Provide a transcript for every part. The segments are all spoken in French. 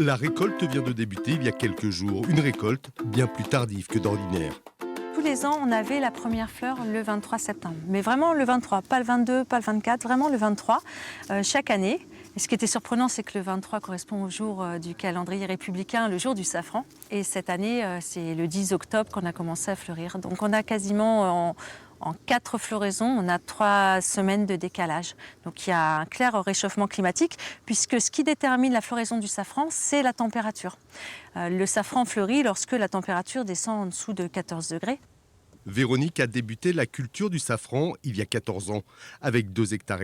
La récolte vient de débuter il y a quelques jours, une récolte bien plus tardive que d'ordinaire. Tous les ans, on avait la première fleur le 23 septembre. Mais vraiment le 23, pas le 22, pas le 24, vraiment le 23, chaque année. Et ce qui était surprenant, c'est que le 23 correspond au jour du calendrier républicain, le jour du safran. Et cette année, c'est le 10 octobre qu'on a commencé à fleurir. Donc on a quasiment en 4 floraisons, on a 3 semaines de décalage. Donc il y a un clair réchauffement climatique, puisque ce qui détermine la floraison du safran, c'est la température. Le safran fleurit lorsque la température descend en dessous de 14 degrés. Véronique a débuté la culture du safran il y a 14 ans. Avec 2,5 hectares,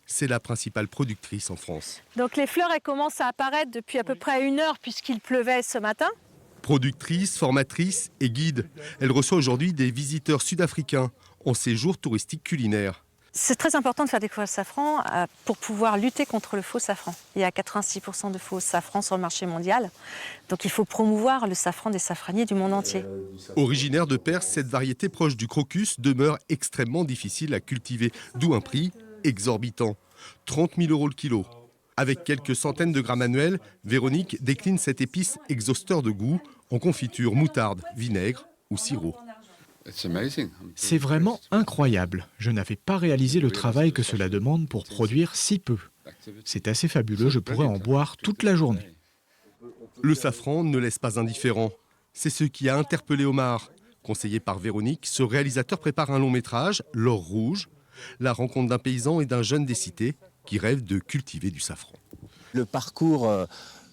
c'est la principale productrice en France. Donc les fleurs, elles commencent à apparaître depuis à peu près 1 heure, puisqu'il pleuvait ce matin. Productrice, formatrice et guide, elle reçoit aujourd'hui des visiteurs sud-africains en séjour touristique culinaire. C'est très important de faire découvrir le safran pour pouvoir lutter contre le faux safran. Il y a 86% de faux safran sur le marché mondial. Donc il faut promouvoir le safran des safraniers du monde entier. Originaire de Perse, cette variété proche du crocus demeure extrêmement difficile à cultiver, d'où un prix exorbitant, 30 000 € le kilo. Avec quelques centaines de grammes annuels, Véronique décline cette épice exhausteur de goût en confiture, moutarde, vinaigre ou sirop. C'est vraiment incroyable. Je n'avais pas réalisé le travail que cela demande pour produire si peu. C'est assez fabuleux, je pourrais en boire toute la journée. Le safran ne laisse pas indifférent. C'est ce qui a interpellé Omar. Conseillé par Véronique, ce réalisateur prépare un long métrage, L'or rouge, la rencontre d'un paysan et d'un jeune des cités qui rêve de cultiver du safran. Le parcours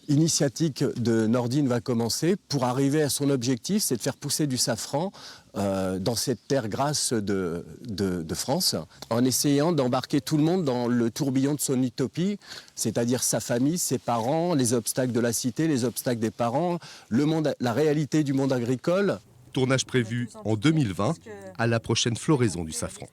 initiatique de Nordine va commencer pour arriver à son objectif, c'est de faire pousser du safran dans cette terre grasse de France, en essayant d'embarquer tout le monde dans le tourbillon de son utopie, c'est-à-dire sa famille, ses parents, les obstacles de la cité, les obstacles des parents, le monde, la réalité du monde agricole. Tournage prévu en 2020 à la prochaine floraison du safran.